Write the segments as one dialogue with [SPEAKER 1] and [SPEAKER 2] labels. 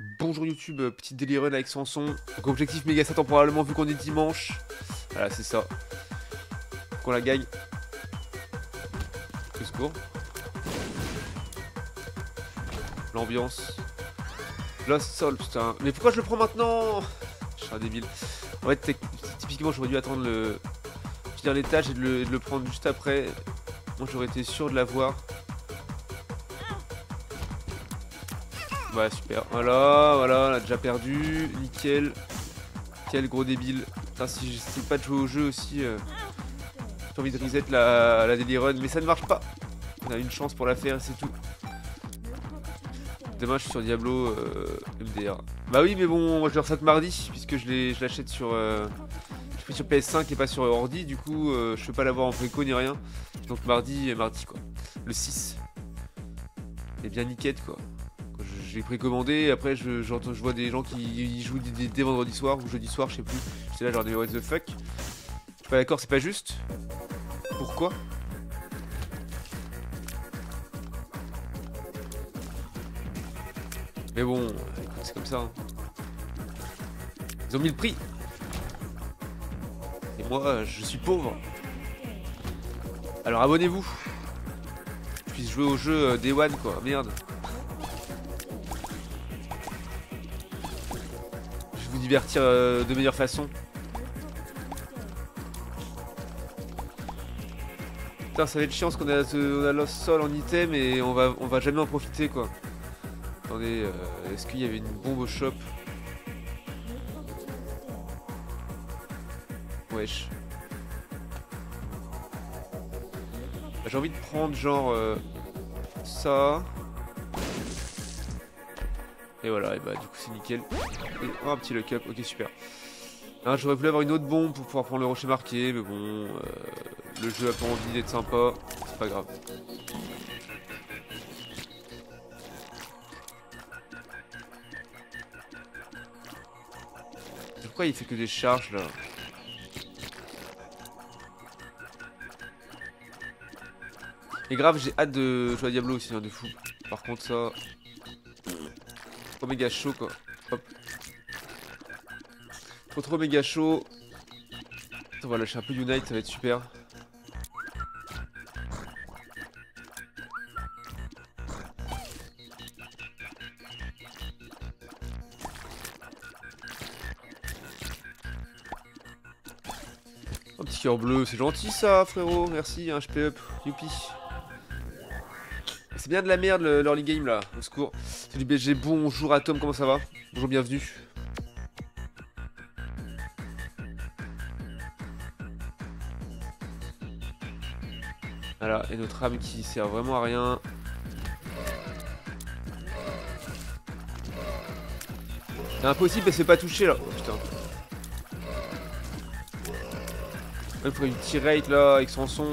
[SPEAKER 1] Bonjour YouTube, petite daily run avec Sanson. Donc objectif méga temporairement vu qu'on est dimanche. Voilà, c'est ça. Qu'on la gagne. Au secours. L'ambiance. Lost Soul, putain. Mais pourquoi je le prends maintenant? Je suis un débile. En fait, typiquement, j'aurais dû attendre le finir l'étage et de le prendre juste après. Moi, j'aurais été sûr de l'avoir. Ouais, super. Voilà, on a déjà perdu. Nickel. Quel gros débile. Putain, si j'essaie pas de jouer au jeu aussi, j'ai envie de reset la daily run, mais ça ne marche pas. On a une chance pour la faire et c'est tout. Demain, je suis sur Diablo MDR. Bah oui, mais bon, moi je le reset mardi, puisque je l'achète sur, je fais sur PS5 et pas sur ordi, du coup, je peux pas l'avoir en préco ni rien. Donc mardi quoi. Le 6. Et bien nickel quoi. Je l'ai précommandé, après je vois des gens qui jouent dès vendredi soir ou jeudi soir, je sais plus. J'étais là genre des what the fuck. Je suis pas d'accord, c'est pas juste. Pourquoi? Mais bon, écoute, c'est comme ça. Hein. Ils ont mis le prix. Et moi, je suis pauvre. Alors abonnez-vous. Je puisse jouer au jeu Day One quoi, merde. Je vais vous divertir de meilleure façon. Putain, ça va être chiant parce qu'on a Lost Soul en item et on va jamais en profiter quoi. Attendez, est-ce qu'il y avait une bombe au shop? Wesh. J'ai envie de prendre genre ça. Et voilà, et bah du coup c'est nickel. Et, oh, un petit lock up, ok super. Hein, j'aurais voulu avoir une autre bombe pour pouvoir prendre le rocher marqué, mais bon, le jeu a pas envie d'être sympa, c'est pas grave. Pourquoi il fait que des charges là? Et grave, j'ai hâte de jouer à Diablo aussi, hein, de fou. Par contre ça... Trop méga chaud quoi. Hop. Trop méga chaud. On va lâcher un peu Unite, ça va être super. Un petit cœur bleu, c'est gentil ça frérot, merci, hein, HP up, youpi. C'est bien de la merde l'early game là, au secours. C'est du BG, bonjour Atom, comment ça va? Bonjour, bienvenue. Voilà, et notre âme qui sert vraiment à rien. C'est impossible, elle se fait pas toucher là. Oh putain. Il faudrait une tirate là, avec son son,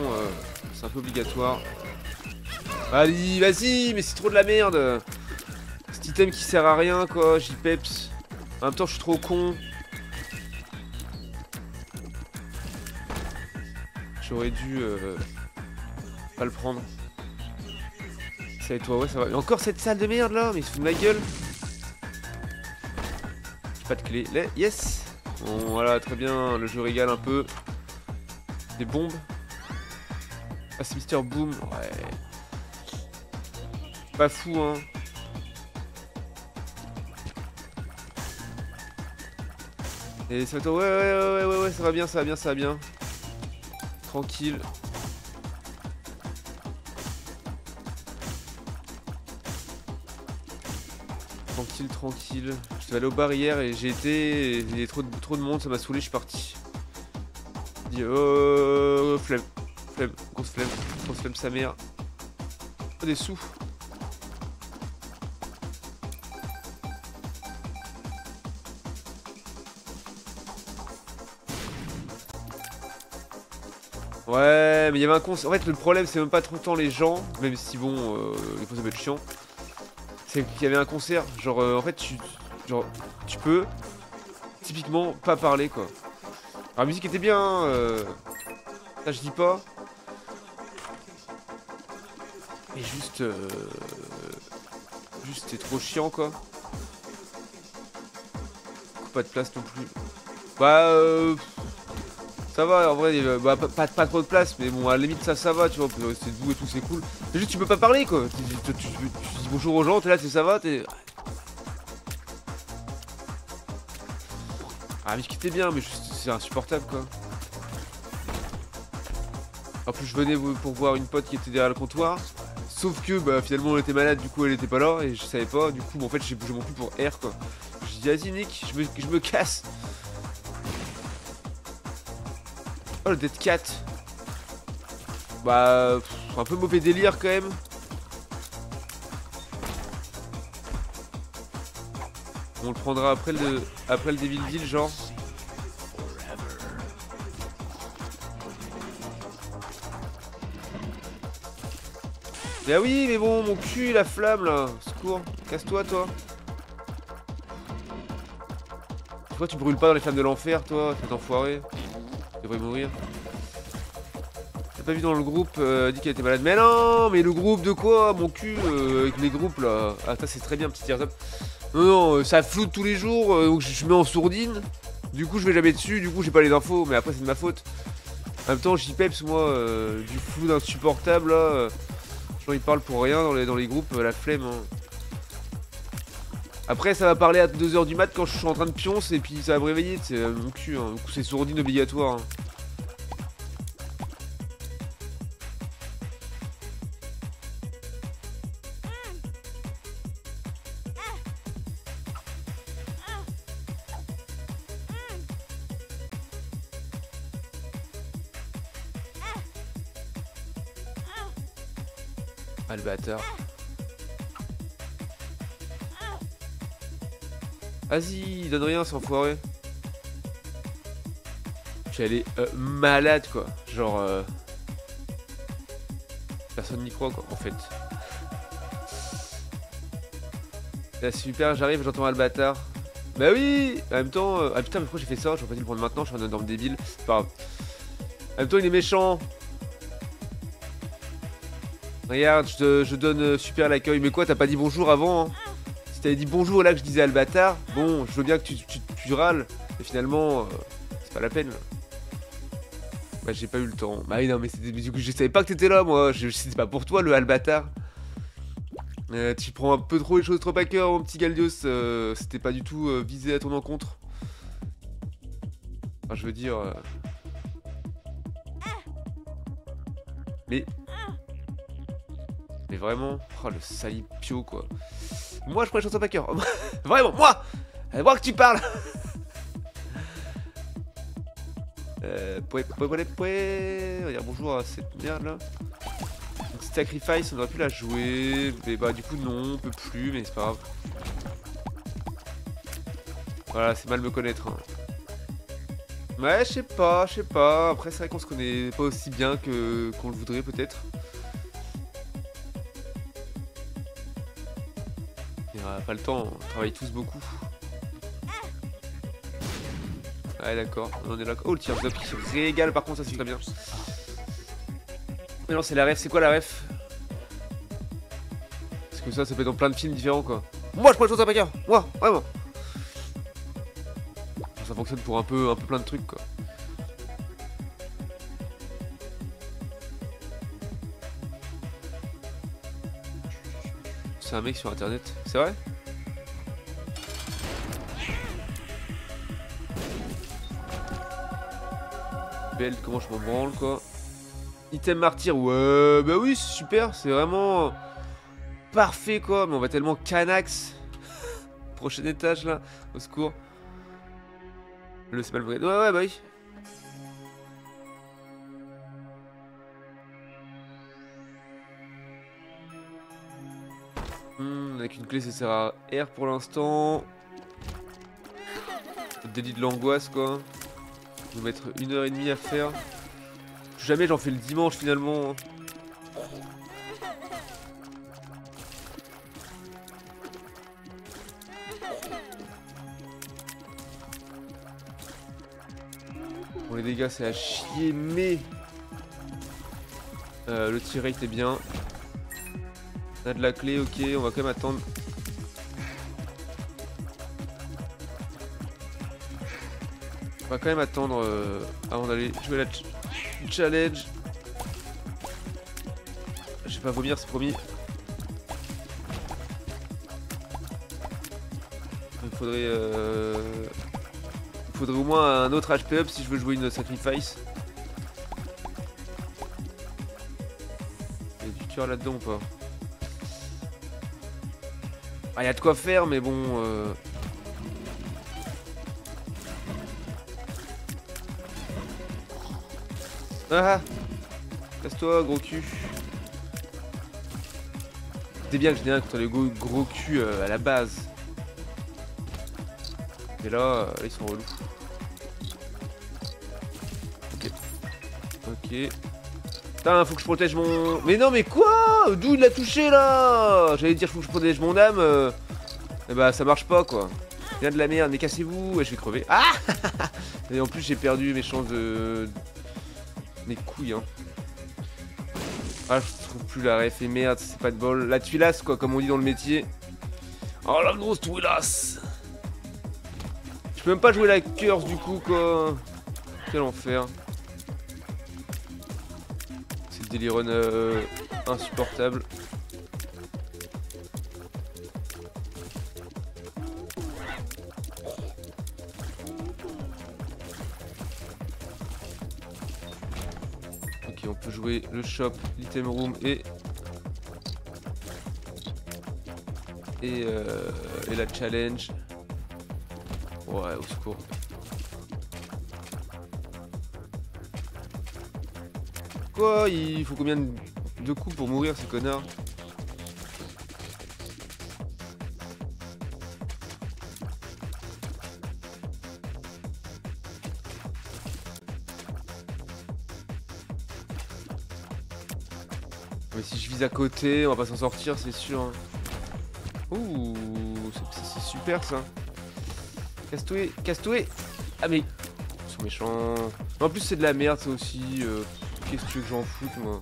[SPEAKER 1] c'est un peu obligatoire. Allez, vas-y, mais c'est trop de la merde. Cet item qui sert à rien quoi, j'y peps. En même temps, je suis trop con. J'aurais dû pas le prendre. Ça et toi, ouais, ça va. Et encore cette salle de merde là, mais il se fout de ma gueule. J'ai pas de clé. Yes. Bon, voilà, très bien. Le jeu régale un peu. Des bombes. Ah, c'est Mister Boom. Ouais. Pas fou, hein. Et ça va. Ouais, ça va bien, ça va bien, ça va bien. Tranquille. Tranquille. Je devais aller aux barrières et j'ai été. Il y avait trop de monde, ça m'a saoulé, je suis parti. Dit flemme. Grosse flemme sa mère. Oh, des sous. Ouais, mais il y avait un concert. En fait, le problème, c'est même pas trop tant les gens, même si bon, des fois ça peut être chiant. C'est qu'il y avait un concert, genre, en fait, tu peux typiquement pas parler quoi. Alors, la musique était bien, ça je dis pas. Mais juste, c'est trop chiant quoi. pas de place non plus. Bah ça va en vrai, bah, pas trop de place, mais bon à la limite ça va, tu vois, on peut rester debout et tout, c'est cool. C'est juste tu peux pas parler quoi, tu dis bonjour aux gens, t'es là, ça va, t'es... Ah mais je quittais bien, mais c'est insupportable quoi. En plus je venais pour voir une pote qui était derrière le comptoir. Sauf que bah finalement elle était malade, du coup elle était pas là et je savais pas, du coup en fait j'ai bougé mon cul pour R quoi. J'ai dit vas-y Nick, je me casse. Oh le Dead Cat. Bah un peu mauvais délire quand même. On le prendra après le Devil Deal genre. Bah oui mais bon mon cul la flamme là. Secours, casse-toi toi. Pourquoi tu brûles pas dans les flammes de l'enfer toi, cet enfoiré. Tu devrais mourir. T'as pas vu dans le groupe, dit qu'elle était malade. Mais non, mais le groupe de quoi? Mon cul, avec les groupes là. Ah ça c'est très bien, petit tears up. Non, ça floute tous les jours, donc je mets en sourdine. Du coup je vais jamais dessus, du coup j'ai pas les infos, mais après c'est de ma faute. En même temps j'y peps moi, du flou insupportable là. Genre ils parlent pour rien dans les groupes, la flemme hein. Après ça va parler à 2h du mat quand je suis en train de pioncer et puis ça va me réveiller, c'est mon cul hein. Du coup c'est sourdine obligatoire hein. Ah le bâtard. Vas-y, il donne rien, c'est enfoiré. Elle est malade quoi. Genre personne n'y croit quoi en fait. Là super, j'arrive, j'entends un bâtard. Bah oui. En même temps, ah putain mais pourquoi j'ai fait ça? J'aurais pas dû le prendre maintenant, je suis un énorme débile. C'est pas grave. En même temps il est méchant. Regarde, je donne super l'accueil. Mais quoi, t'as pas dit bonjour avant hein? Si t'avais dit bonjour là que je disais à le bâtard, bon, je veux bien que tu râles. Mais finalement, c'est pas la peine. Bah j'ai pas eu le temps. Bah non mais du coup je savais pas que t'étais là moi. C'était pas pour toi le Albatar. Tu prends un peu trop les choses trop à cœur mon petit Galdios. C'était pas du tout visé à ton encontre. Enfin je veux dire... Mais vraiment, oh le salipio quoi. Moi je prends les choses trop à cœur. Vraiment, moi que tu parles. On va dire bonjour à cette merde là. Donc Sacrifice, on aurait pu la jouer. Mais bah du coup non, on peut plus, mais c'est pas grave. Voilà, c'est mal me connaître. Hein. Ouais, je sais pas. Après c'est vrai qu'on se connaît pas aussi bien qu'on le voudrait peut-être. Pas le temps, on travaille tous beaucoup. Ouais d'accord, on est là. Oh le tir up qui se régale par contre ça c'est très bien. Mais non c'est la ref, c'est quoi la ref? Parce que ça peut être dans plein de films différents quoi. Moi je prends les choses à cœur, moi, vraiment. Ça fonctionne pour un peu plein de trucs quoi. C'est un mec sur internet, c'est vrai? Belle, comment je m'en branle quoi. Item martyr, ouais, bah oui, c'est super, c'est vraiment parfait quoi. Mais on va tellement canax. Prochain étage là, au secours. Le c'est pas le vrai. Ouais, bah oui. Avec une clé ça sert à R pour l'instant. Délit de l'angoisse quoi. Je vais mettre 1h30 à faire. Jamais j'en fais le dimanche finalement. Bon les dégâts c'est à chier mais le tir rate est bien. On a de la clé, ok, on va quand même attendre. On va quand même attendre avant d'aller jouer la challenge. Je vais pas vomir, c'est promis. Il faudrait au moins un autre HP up si je veux jouer une sacrifice. Il y a du cœur là-dedans ou pas? Ah, il y a de quoi faire, mais bon. Ah! Casse-toi, gros cul. C'est bien que je n'ai rien contre les gros cul à la base. Et là, ils sont relous. Ok. Ok. Putain, faut que je protège mon... Mais non, mais quoi? D'où il l'a touché, là? J'allais dire, faut que je protège mon âme. Et bah, ça marche pas, quoi. Bien de la merde, mais cassez-vous. Et je vais crever. Ah! Et en plus, j'ai perdu mes chances de... Mes couilles, hein. Ah, je trouve plus la ref. Et merde, c'est pas de bol. La tuilasse, quoi, comme on dit dans le métier. Oh, la grosse tuilasse. Je peux même pas jouer la curse du coup quoi. Quel enfer. C'est le délire insupportable. Ok, on peut jouer le shop, l'item room et la challenge. Ouais, au secours. Quoi? Il faut combien de coups pour mourir, ces connards? Mais si je vise à côté, on va pas s'en sortir, c'est sûr. Hein. Ouh, c'est super ça. Casse-toi, casse-toi. Ah mais ils sont méchants. En plus c'est de la merde ça aussi. Qu'est-ce que tu veux que j'en foute moi?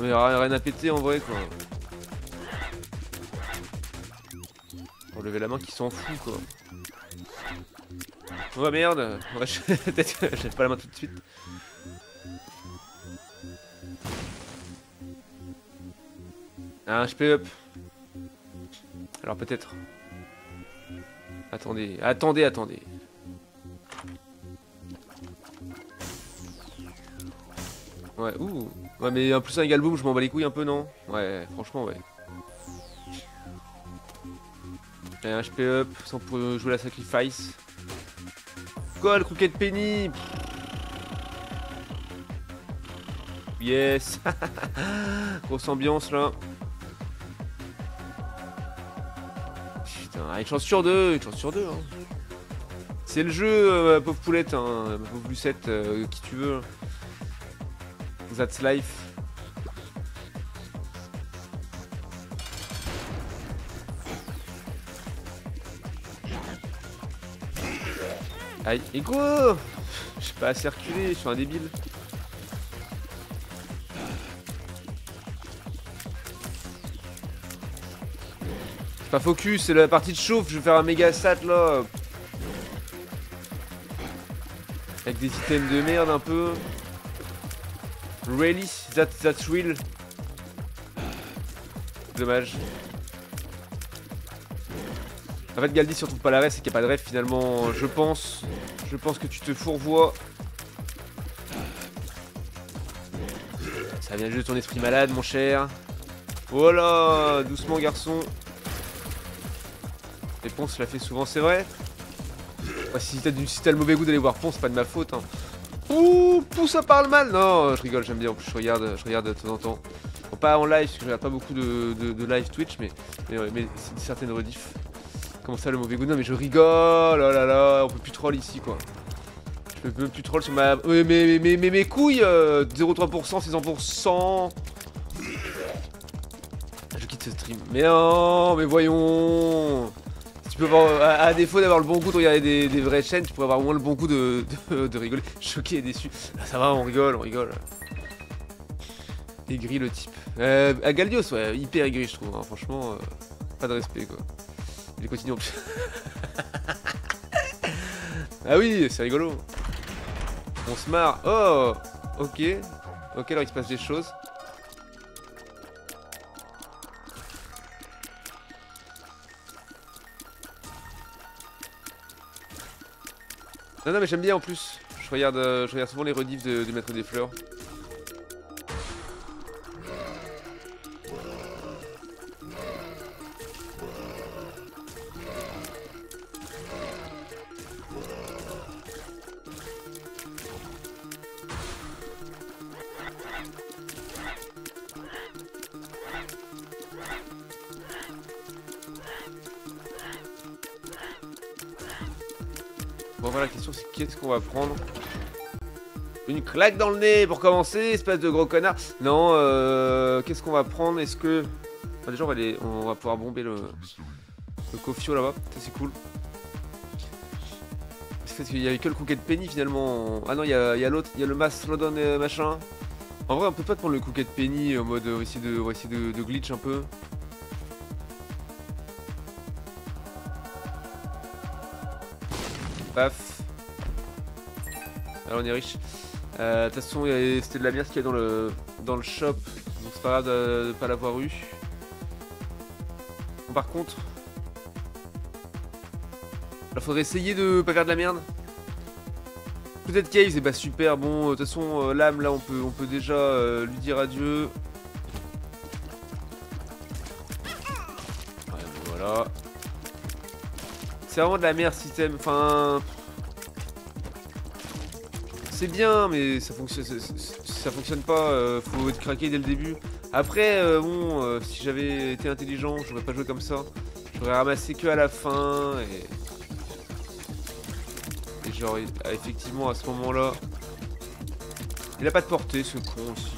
[SPEAKER 1] Mais rien à péter en vrai quoi. Pour lever la main qui s'en fout quoi. Oh merde. Ouais, peut-être que j'ai pas la main tout de suite. Un HP up. Alors peut-être. Attendez, attendez. Ouais, ouh. Ouais, mais en plus un galboom, je m'en bats les couilles un peu, non? Ouais, franchement, ouais. Et un HP up, sans pour jouer la sacrifice. Quoi, le croquet de penny? Yes. Grosse ambiance là. Putain, une chance sur deux, hein. C'est le jeu, pauvre poulette, hein, pauvre Lucette, qui tu veux. That's life. Aïe, et quoi? Je sais pas assez reculer, je suis un débile. C'est pas focus, c'est la partie de chauffe, je vais faire un méga sat là. Avec des items de merde un peu. Really? That's real? Dommage. En fait, Galdi, si on trouve pas la ref, c'est qu'il n'y a pas de ref finalement. Je pense que tu te fourvoies. Ça vient juste de ton esprit malade, mon cher. Voilà, doucement, garçon. Et Ponce l'a fait souvent, c'est vrai. Ouais, si t'as le mauvais goût d'aller voir Ponce, c'est pas de ma faute. Hein. Ouh, ça parle mal. Non, je rigole, j'aime bien. En plus, je regarde de temps en temps. Bon, pas en live, parce que je regarde pas beaucoup de live Twitch, mais c'est une certaine rediff. Comment ça, le mauvais goût? Non, mais je rigole. Oh là là, on peut plus troll ici, quoi. Je peux même plus troll sur ma... Mais mes couilles 0,3%, 600%. Je quitte ce stream. Mais non, mais voyons. Tu peux avoir, à défaut d'avoir le bon goût de regarder des vraies chaînes, tu pourrais avoir au moins le bon goût de rigoler. Choqué et déçu. Ah, ça va, on rigole. Aigri le type. Galdios, ouais, hyper aigri je trouve, hein. Franchement, pas de respect quoi. Il continue en plus. Ah oui, c'est rigolo. On se marre. Oh, ok. Ok, alors il se passe des choses. Non, non, mais j'aime bien en plus. Je regarde souvent les rediffs du Maître des Fleurs. Bon voilà, la question c'est qu'est-ce qu'on va prendre? Une claque dans le nez pour commencer, espèce de gros connard. Non, qu'est-ce qu'on va prendre? Est-ce que... Enfin, déjà on va pouvoir bomber le Kofio là-bas, ça c'est cool. C'est parce qu'il y avait que le Crooked Penny finalement. Ah non, il y a l'autre, il y a le Mastodon machin. En vrai on peut pas prendre le Crooked Penny en mode on va essayer de glitch un peu. Paf. Alors on est riche. De toute façon c'était de la merde qu'il y a dans le shop. Donc c'est pas grave de pas l'avoir eu. Bon, par contre, il faudrait essayer de pas faire de la merde. Peut-être Cave c'est pas super. Bon de toute façon l'âme là on peut déjà lui dire adieu. Ouais, bon, voilà. C'est vraiment de la merde système. Enfin... C'est bien, mais ça fonctionne pas, faut être craqué dès le début. Après, bon, si j'avais été intelligent, j'aurais pas joué comme ça. J'aurais ramassé que à la fin, et genre, effectivement, à ce moment-là... Il a pas de portée, ce con, aussi.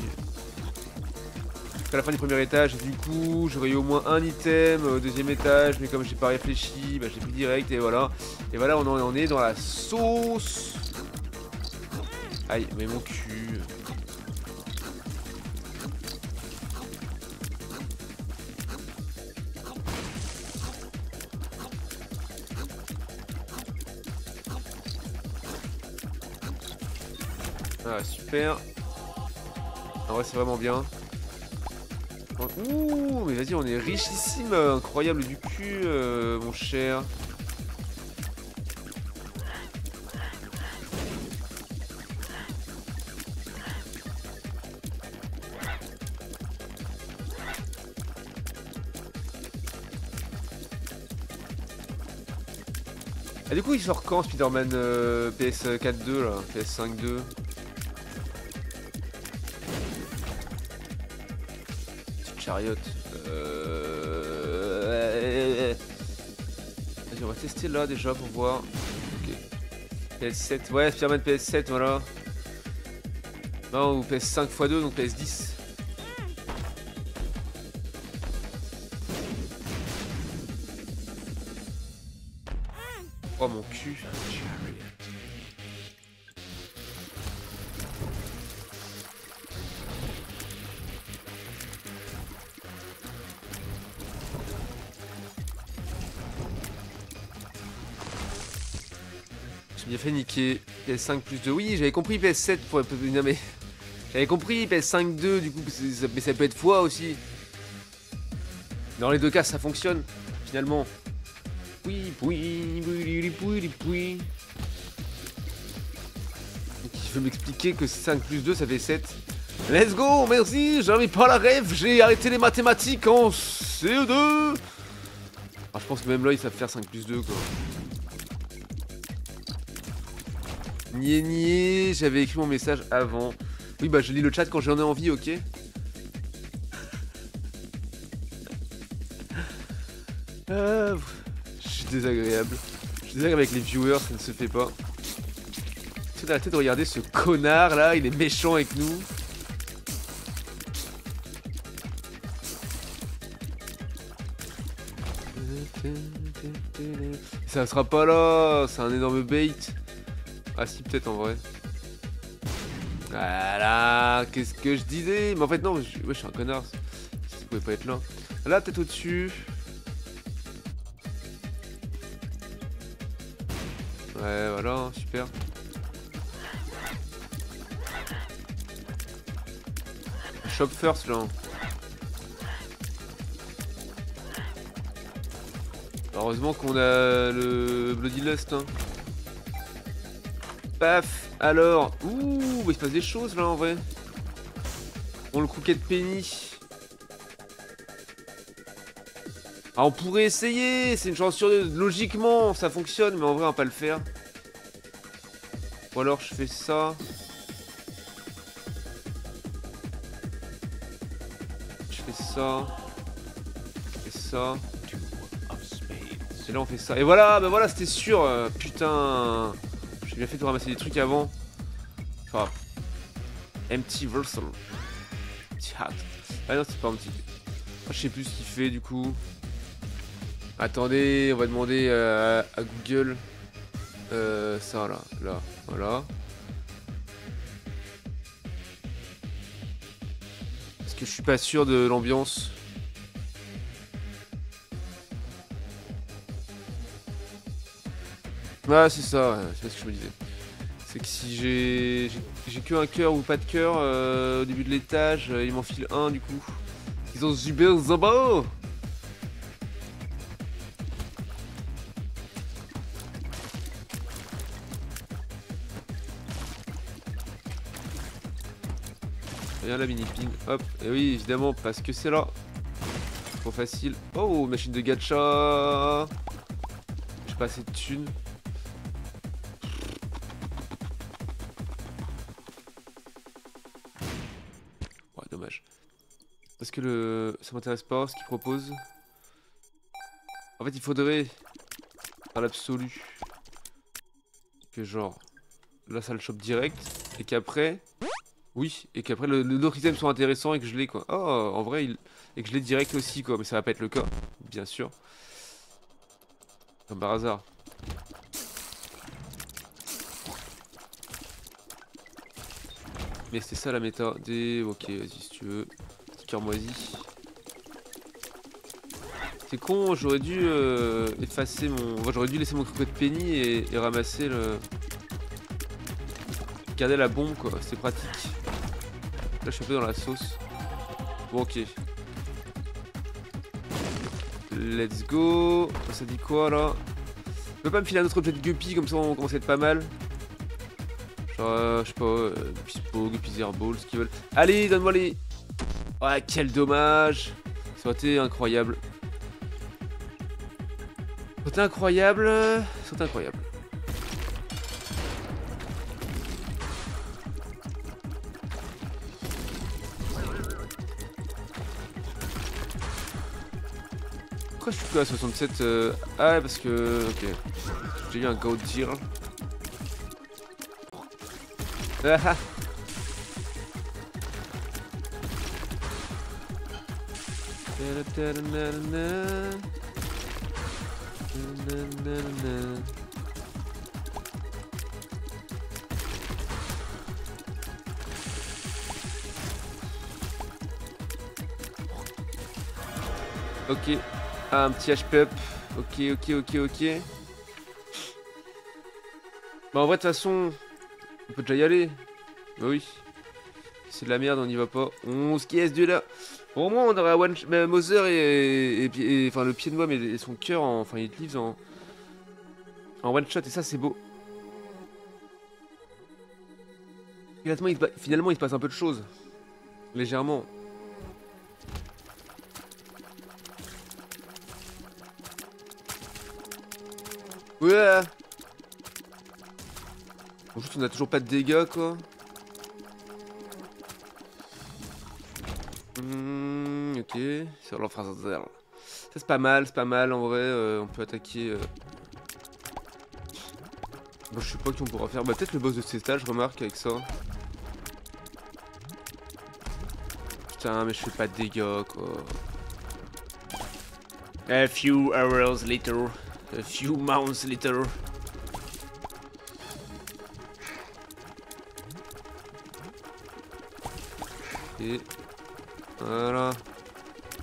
[SPEAKER 1] Jusqu'à la fin du premier étage, et du coup, j'aurais eu au moins un item au deuxième étage, mais comme j'ai pas réfléchi, bah, j'ai pris direct, et voilà. Et voilà, on en est dans la sauce. Aïe, mais mon cul. Ah, super. En vrai, c'est vraiment bien. Ouh, mais vas-y, on est richissime. Incroyable du cul, mon cher. Ah, du coup, il sort quand Spider-Man PS4 2 là, PS5 2? Chariot. Vas-y, on va tester là déjà pour voir. Ok. PS7, ouais, Spider-Man PS7, voilà. Non, ou PS5 x2, donc PS10. Oh mon cul. J'ai bien fait niquer. PS5 plus 2. Oui, j'avais compris PS7 pour... Non mais... J'avais compris PS5 2 du coup, mais ça peut être x aussi. Dans les deux cas, ça fonctionne, finalement. Oui, oui, oui, oui, oui. Il veut m'expliquer que 5 plus 2 ça fait 7. Let's go, merci, j'arrive pas à la rêve, j'ai arrêté les mathématiques en CE2. Ah, je pense que même là ils savent faire 5 plus 2 quoi. Nié nié, j'avais écrit mon message avant. Oui bah je lis le chat quand j'en ai envie, ok. Je suis désagréable. Je suis désagréable avec les viewers, ça ne se fait pas. Tu as arrêté de regarder ce connard là, il est méchant avec nous. Ça sera pas là, c'est un énorme bait. Ah si peut-être en vrai. Voilà, Ah, qu'est-ce que je disais? Mais en fait, non, ouais, je suis un connard. Ça pouvait pas être là. Là, peut-être au-dessus. Ouais, voilà, super. Shop first, là. Heureusement qu'on a le Bloody Lust, hein. Paf. Alors. Ouh, il se passe des choses, là, en vrai. Bon, le Crooked Penny. Ah, on pourrait essayer, c'est une chance sur deux. Logiquement, ça fonctionne, mais en vrai, on va pas le faire. Ou alors, je fais ça. Je fais ça. Je fais ça. Et là, on fait ça. Et voilà, bah voilà, c'était sûr. Putain. J'ai bien fait de ramasser des trucs avant. Enfin. Empty Versal. Empty Hat. Ah non, c'est pas empty. Ah, je sais plus ce qu'il fait, du coup. Attendez, on va demander à Google. Ça là, voilà. Parce que je suis pas sûr de l'ambiance. Ah, c'est ça, ouais, c'est ce que je me disais. C'est que si j'ai que un cœur ou pas de cœur au début de l'étage, il m'en file un du coup. Ils ont super sympa. Regarde la mini ping, hop, et oui évidemment parce que c'est là. Trop facile. Oh, machine de gacha. J'ai pas assez de thunes. Ouais, dommage. Parce que ça m'intéresse pas ce qu'il propose. En fait, il faudrait, dans l'absolu, que genre, là ça le chope direct, et qu'après, oui, et qu'après l'autre item soit intéressant et que je l'ai quoi. Oh, en vrai, et que je l'ai direct aussi quoi, mais ça va pas être le cas, bien sûr. Comme par hasard. Mais c'était ça la méta. Ok, vas-y si tu veux. Sticker moisi. C'est con, j'aurais dû effacer mon. Enfin, j'aurais dû laisser mon croquet de penny et ramasser le. Garder la bombe quoi, c'est pratique. Là je suis un peu dans la sauce. Bon ok. Let's go. Ça dit quoi là? Je peux pas me filer un autre objet de guppy comme ça on commence à être pas mal. Genre je sais pas, Pispo, Guppy Airball, ce qu'ils veulent. Allez, donne-moi les. Ouais, quel dommage. Ça aurait été incroyable. Ça aurait été incroyable. Ça aurait été incroyable. Pourquoi je suis que à 67 Ah ouais, parce que... Ok. J'ai eu un gold deal. Ah. Ok. Ah, un petit HP up. Ok. Bah en vrai de toute façon, on peut déjà y aller. Bah oui. C'est de la merde, on n'y va pas. 11 caisses de là. Au moins on aurait one Mother et enfin le pied de moi et son cœur enfin il livre en one shot et ça c'est beau. Finalement il se passe un peu de choses. Légèrement. Ouais. En plus on a toujours pas de dégâts quoi. Ok, sur l'enfant. Ça c'est pas mal en vrai, on peut attaquer. Bon, je sais pas qui on pourra faire. Bah peut-être le boss de cet étage, je remarque avec ça. Putain mais je fais pas de dégâts quoi. A few hours later. A few months later. Et voilà.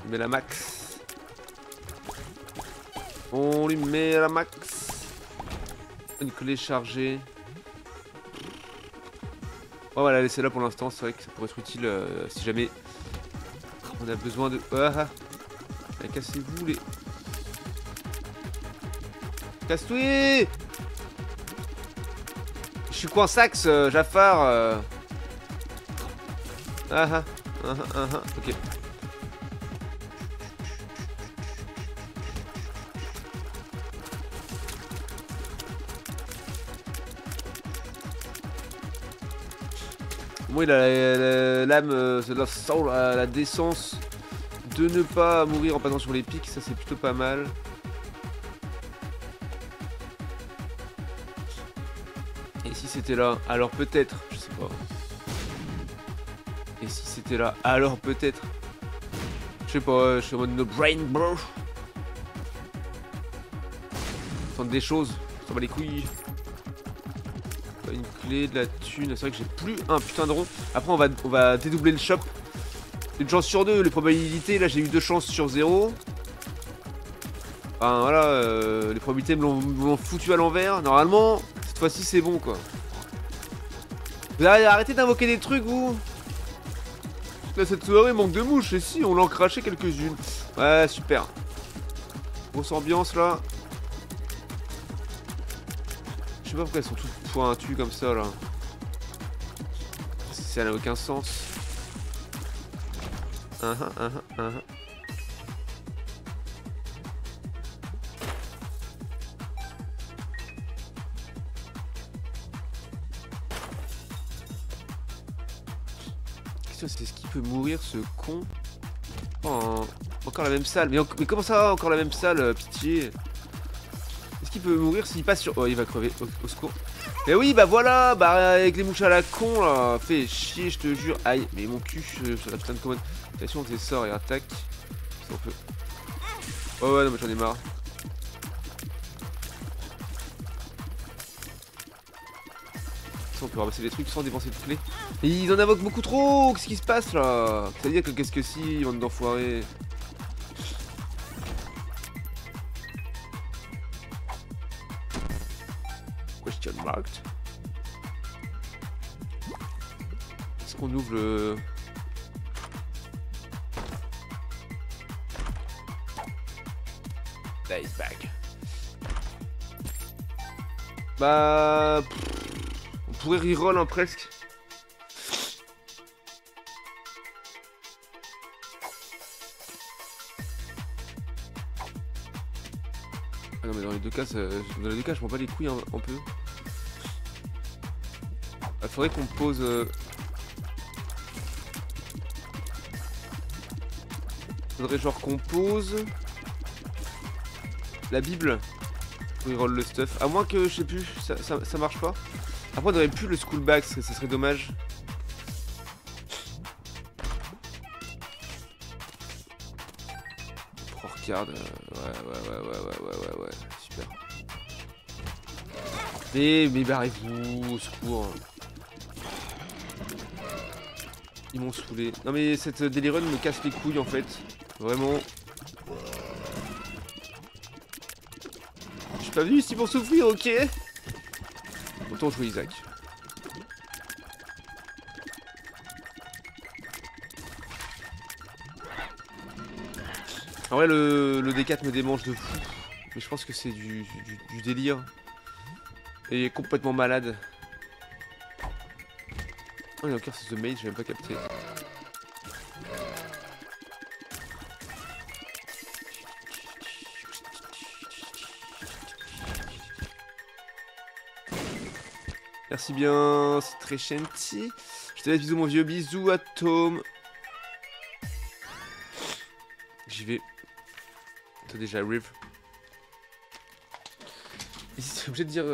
[SPEAKER 1] On met la max. On lui met la max. Une clé chargée. On va la laisser là pour l'instant. C'est vrai que ça pourrait être utile si jamais on a besoin de... Ah, cassez-vous les... Casse-toi. Je suis quoi en sax, Jafar ok. Moi il a l'âme, la décence de ne pas mourir en passant sur les pics, ça c'est plutôt pas mal. Et si c'était là, alors peut-être, je sais pas. Et si c'était là, alors peut-être. Je sais pas, je suis en mode no brain bro. Tente des choses, ça va les couilles. Une clé, de la thune, c'est vrai que j'ai plus un putain de rond. Après on va dédoubler le shop. Une chance sur deux, les probabilités, là j'ai eu 2 chances sur 0. Enfin voilà, les probabilités me l'ont foutu à l'envers. Normalement, cette fois-ci c'est bon quoi. Vous arrêtez d'invoquer des trucs vous. Là cette soirée manque de mouches, et si, on l'en craché quelques-unes. Ouais, super. Grosse ambiance là. Je sais pas pourquoi elles sont toutes pointues comme ça là. Ça n'a aucun sens. C'est ce qui peut mourir ce con. Oh, encore la même salle. Mais comment ça, encore la même salle, pitié. Est-ce qu'il peut mourir s'il passe sur... Oh, il va crever, au secours. Mais oui, bah voilà, bah avec les mouches à la con, là. Fais chier, je te jure. Aïe, mais mon cul, sur la putain de commande. Attention, tes sorts et attaque. Si on peut. Oh ouais, non, mais j'en ai marre. On peut ramasser des trucs sans dépenser de clés. Et ils en invoquent beaucoup trop. Qu'est-ce qui se passe là? Ça veut dire que qu'est-ce que si, bande d'enfoirés. Question marked. Est-ce qu'on ouvre le... Dice bag. Bah... on pourrait reroll hein, presque. Ah non mais dans les deux cas, je m'en bats les couilles un peu. Il faudrait qu'on pose... faudrait genre qu'on pose... la Bible. Pour y roll le stuff. À moins que, je sais plus, ça marche pas. Après on aurait plus le school bag, ça serait dommage. Pro regarde, ouais, super. Mais barrez-vous, au secours. Ils m'ont saoulé. Non mais cette daily run me casse les couilles en fait. Vraiment. Je suis pas venu ici pour souffrir, ok? Autant jouer Isaac. En vrai le D4 me démange de fou. Mais je pense que c'est du délire. Et il est complètement malade. Oh il y a encore ce maze, j'ai même pas capté. Merci bien, c'est très gentil. Je te laisse, bisous mon vieux, bisous à Tom. J'y vais. Toi déjà, Riv. Ici, c'est obligé de dire...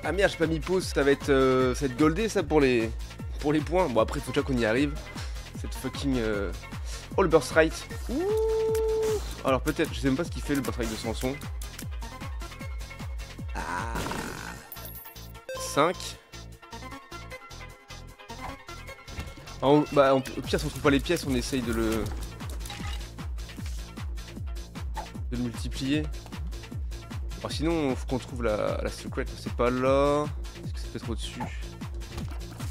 [SPEAKER 2] Ah merde, j'ai pas mis pause, ça va être goldé ça pour les points. Bon après, faut déjà qu'on y arrive. Cette fucking... Oh, le burst right. Ouh. Alors peut-être, je sais même pas ce qu'il fait le burst right de Samson. Ah. 5. Bah, au pire, si on trouve pas les pièces, on essaye de le multiplier. Alors sinon, faut qu'on trouve la secret. C'est pas là. Est-ce que c'est peut-être au-dessus?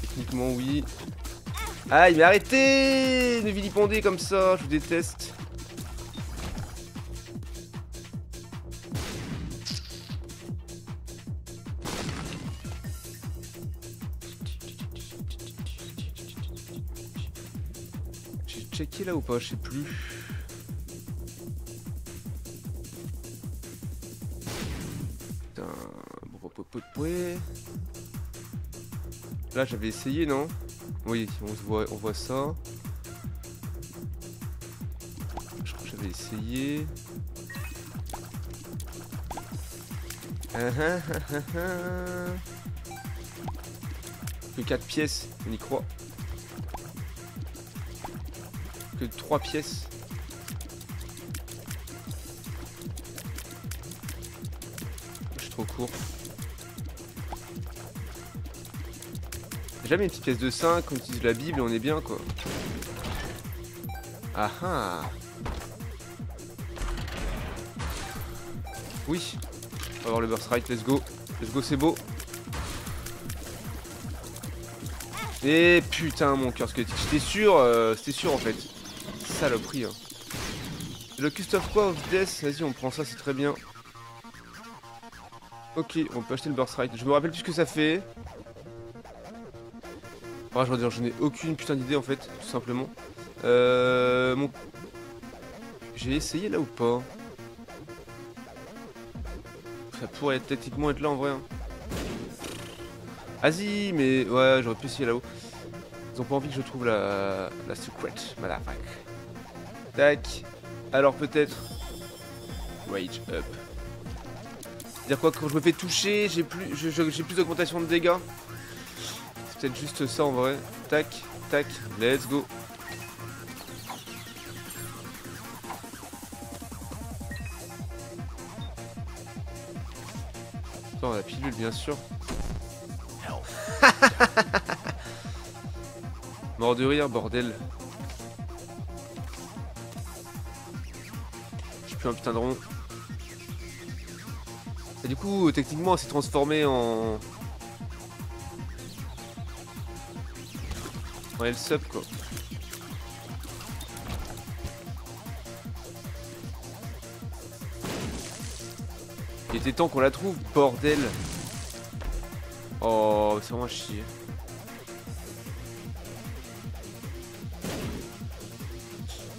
[SPEAKER 2] Techniquement, oui. Ah, il m'a arrêté de vilipender comme ça. Je vous déteste. J'ai checké là ou pas? Je sais plus. Putain. Là, j'avais essayé, non? Oui, on voit ça. Je crois que j'avais essayé. Que 4 pièces, on y croit. Que 3 pièces. Je suis trop court. Jamais une petite pièce de 5, on utilise la Bible et on est bien quoi. Ah ah. Oui. On va avoir le burst right, let's go. Let's go, c'est beau. Et putain mon cœur squelettique. C'était sûr en fait. Saloperie hein. Le Custode quoi of Death, vas-y on prend ça, c'est très bien. Ok, on peut acheter le burst right. Je me rappelle plus ce que ça fait. Oh, je veux dire, je n'ai aucune putain d'idée en fait, tout simplement. J'ai essayé là ou pas? Ça pourrait techniquement être là en vrai. Hein. Vas-y, mais ouais, j'aurais pu essayer là-haut. Ils ont pas envie que je trouve la secret, motherfucker. Tac. Alors peut-être. Rage up. C'est-à-dire quoi, quand je me fais toucher, j'ai plus d'augmentation de dégâts. C'est peut-être juste ça en vrai. Tac, tac, let's go. Attends, la pilule bien sûr. Mort de rire, bordel. Je suis plus un putain de rond. Et du coup, techniquement, elle s'est transformée en L-sub quoi. Il était temps qu'on la trouve, bordel. Oh, c'est vraiment chier.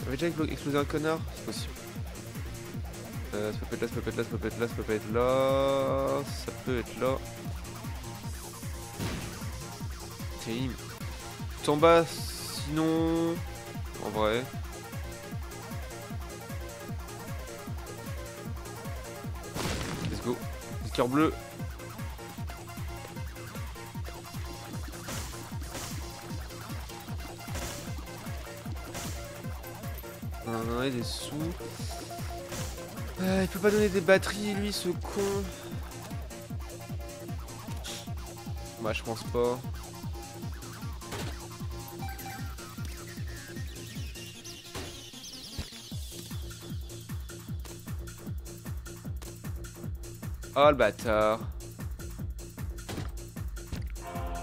[SPEAKER 2] J'avais déjà explosé un connard? C'est possible. Ça peut être là, ça peut être là, ça peut être là, ça peut être là. Ça peut être là. Team. Tout en bas, sinon... En vrai... Let's go. Le cœur bleu. Non, il y a des sous. Il peut pas donner des batteries, lui, ce con. Bah, je pense pas. Oh le bâtard.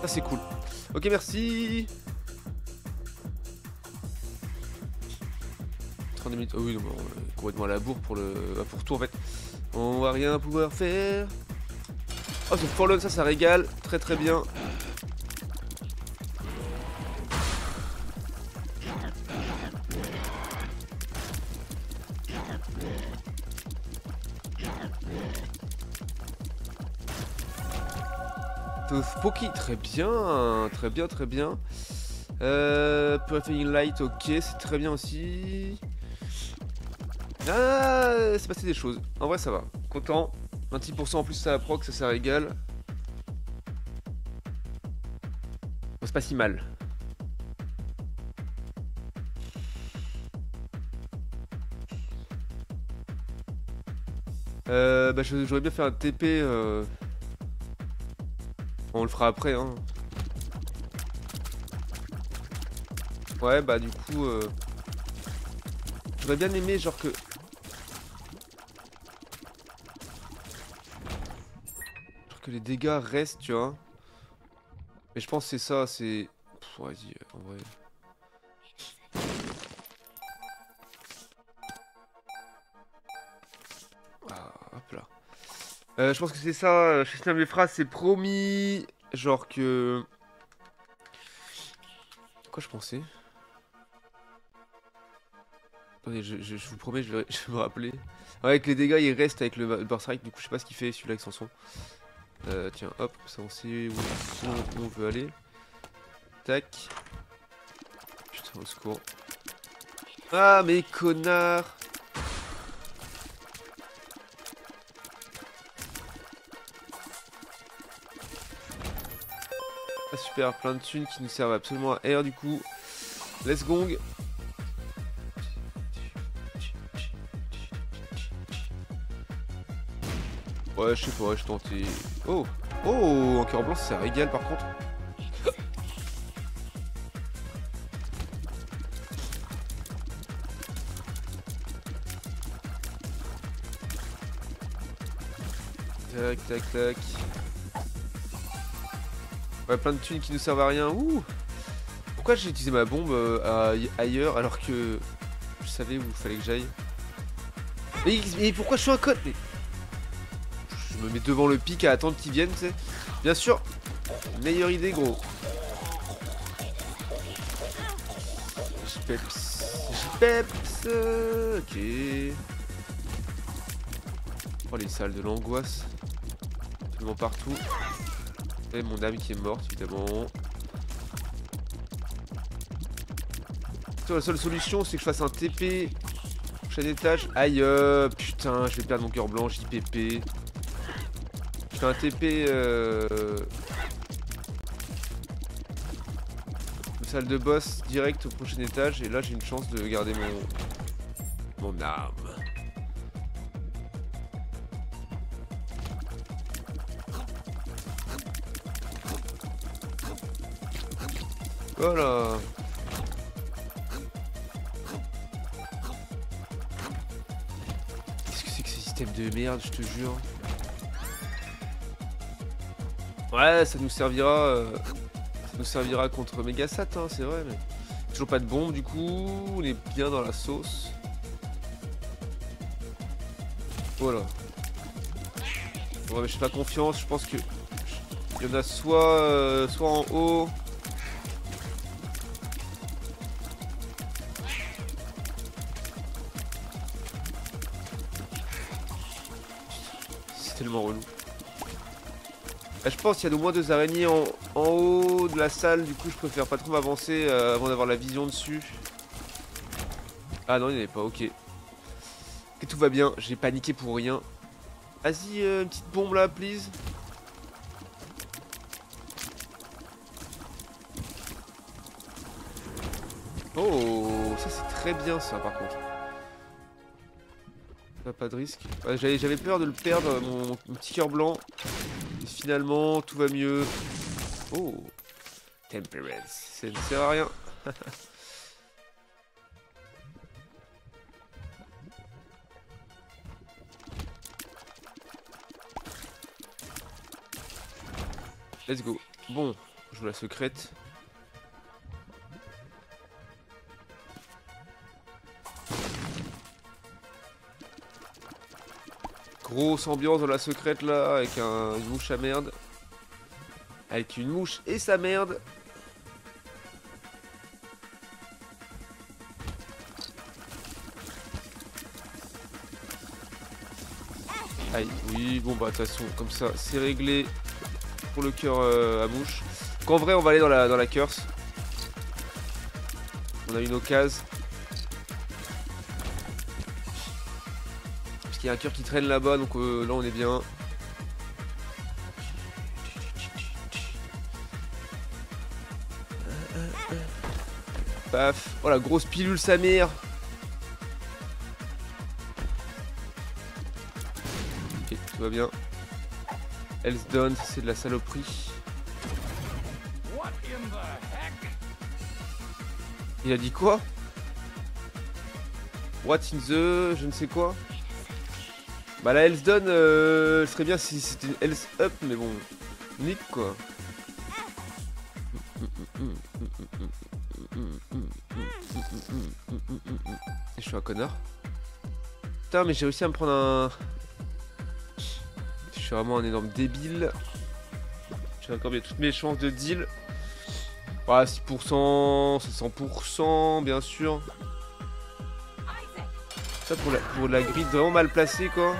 [SPEAKER 2] Ça c'est cool. Ok merci. 32 minutes. Oh oui non, on est complètement à la bourre pour tout en fait. On va rien pouvoir faire. Oh ce Fallen ça régale. Très très bien. Poki, très bien, très bien, très bien. Purifying Light, ok, c'est très bien aussi. Ah, c'est passé des choses. En vrai, ça va. Content. 26% en plus, ça proc, ça régale.
[SPEAKER 1] passe pas si mal. Bah j'aurais bien fait un TP. On le fera après, hein. Ouais, bah du coup... J'aurais bien aimé genre que... Genre que les dégâts restent, tu vois. Mais je pense que c'est ça, c'est... Vas-y, en vrai... Ah, hop là. Je pense que c'est ça, je sais mes phrases, c'est promis. Genre que... Quoi je pensais? Attendez, je vous promets, je vais me rappeler. Ouais, avec les dégâts, il reste avec le Burstrike, du coup je sais pas ce qu'il fait celui-là avec Sanson. Tiens, hop, ça on sait où on veut aller. Tac. Putain, au secours. Ah, mais connard! Ah, super, plein de thunes qui nous servent absolument à R du coup. Let's gong! Ouais, je sais pas, je tentais. Oh! Oh! En cœur blanc, ça régale par contre. Tac, tac, tac. Ouais, plein de thunes qui nous servent à rien. Ouh! Pourquoi j'ai utilisé ma bombe ailleurs alors que je savais où il fallait que j'aille? Mais pourquoi je suis un code? Mais... Je me mets devant le pic à attendre qu'ils viennent, tu sais. Bien sûr, meilleure idée, gros. J'peps. J'peps. Ok. Oh, les salles de l'angoisse. Tellement partout. Et mon âme qui est morte, évidemment. La seule solution, c'est que je fasse un TP. Prochain étage. Aïe, putain, je vais perdre mon cœur blanc, JPP. Je fais un TP. Salle de boss direct au prochain étage. Et là, j'ai une chance de garder mon arme. Voilà. Qu'est-ce que c'est que ce système de merde, je te jure. Ouais, ça nous servira contre Megasat, hein, c'est vrai, mais toujours pas de bombe du coup, on est bien dans la sauce. Voilà. Ouais, mais je fais pas confiance, je pense que il y en a soit en haut. C'est tellement relou. Je pense qu'il y a au moins 2 araignées en haut de la salle, du coup je préfère pas trop m'avancer avant d'avoir la vision dessus. Ah non, il n'y en avait pas, ok. Et tout va bien, j'ai paniqué pour rien. Vas-y, une petite bombe là, please. Oh, ça c'est très bien ça par contre. Pas de risque. Ouais, j'avais peur de le perdre, mon petit cœur blanc. Et finalement, tout va mieux. Oh, Temperance, ça ne sert à rien. Let's go. Bon, je joue la secrète. Grosse ambiance dans la secrète là, avec une mouche à merde. Avec une mouche et sa merde. Aïe, oui, bon bah de toute façon, comme ça, c'est réglé pour le cœur à mouche. Donc en vrai, on va aller dans la curse. On a une occasion. Parce qu'il y a un cœur qui traîne là-bas, donc là on est bien. Paf. Oh la grosse pilule sa mère. Ok, tout va bien. Else done, c'est de la saloperie. Il a dit quoi? What in the... je ne sais quoi. Bah la Else done, serait bien si c'était une Else up, mais bon... Nick quoi. Je suis un connard. Putain mais j'ai réussi à me prendre un... Je suis vraiment un énorme débile. J'ai encore bien toutes mes chances de deal. Ah 6%, c'est 100% bien sûr. Ça pour la grille vraiment mal placée quoi.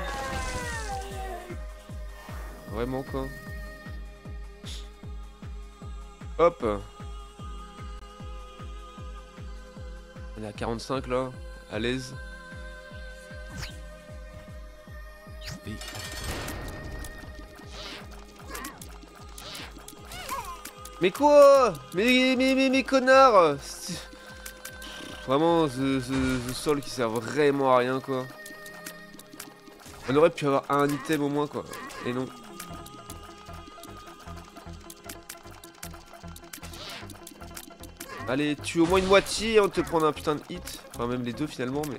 [SPEAKER 1] Vraiment quoi. Hop. On est à 45 là, à l'aise. Mais quoi? Mais connard! Vraiment, the sol qui sert vraiment à rien quoi. On aurait pu avoir un item au moins quoi. Et non. Allez, tue au moins une moitié avant de te prendre un putain de hit. Enfin, même les deux finalement, mais.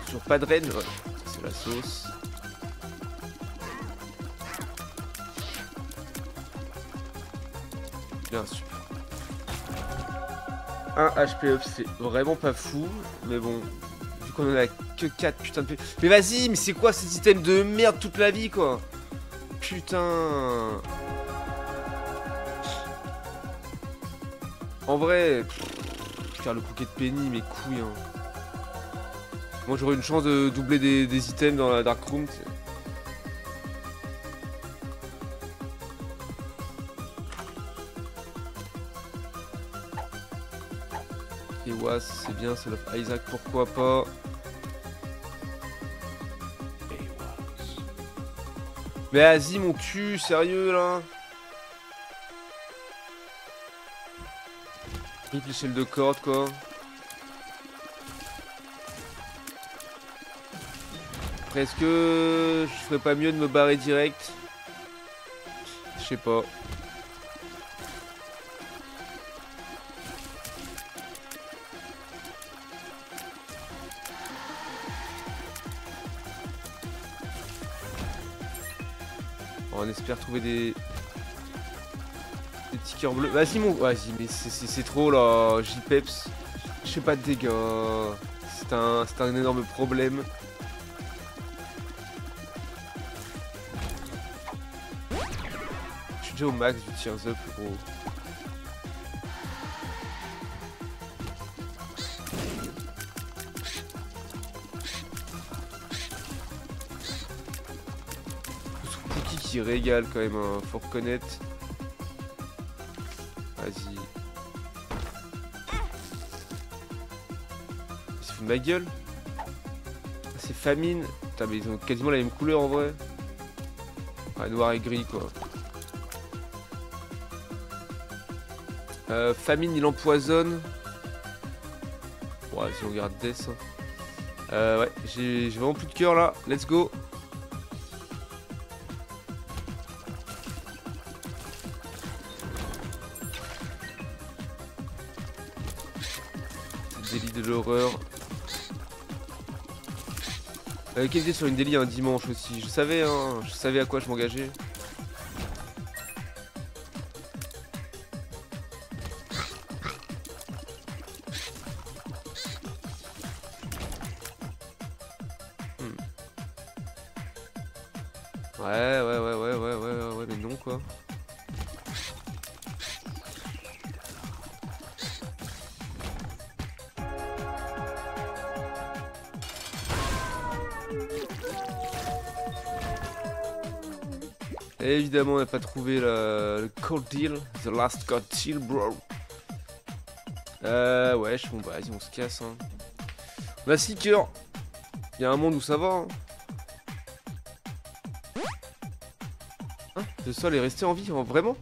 [SPEAKER 1] Toujours pas de reine, ouais. C'est la sauce. Bien sûr. Un HP up, c'est vraiment pas fou, mais bon, vu qu'on en a que 4 putain de... Mais vas-y, mais c'est quoi ces items de merde toute la vie, quoi? Putain... En vrai... Faire le Crooked Penny, mes couilles, hein. Moi, j'aurais une chance de doubler des items dans la Dark Room, t'sais. Et ouais, c'est bien, c'est of Isaac, pourquoi pas. Mais vas-y mon cul, sérieux là. Rip l'échelle de corde quoi. Après est-ce que je ferais pas mieux de me barrer direct? Je sais pas. On espère trouver des petits cœurs bleus. Vas-y mon... Vas-y mais c'est trop là. J-Peps. Je fais pas de dégâts. C'est un énorme problème. Je suis déjà au max du Tears Up gros. Qui régale quand même, hein, faut reconnaître. Vas-y. Ils se foutent de ma gueule. C'est famine. Putain mais ils ont quasiment la même couleur en vrai. Ouais, noir et gris quoi. Famine il empoisonne. Ouais si on regarde Death. Ouais j'ai vraiment plus de cœur là. Let's go. Délit de l'horreur. Quelle idée sur une délit un dimanche aussi. Je savais hein, je savais à quoi je m'engageais. Ouais, mais non quoi. Et évidemment, on n'a pas trouvé le Cold Deal, The Last God Deal, bro. Ouais, je fais bon, vas-y, on se casse. Hein. On a 6 cœurs. Il y a un monde où ça va. Hein. Le sol est resté en vie, hein, vraiment?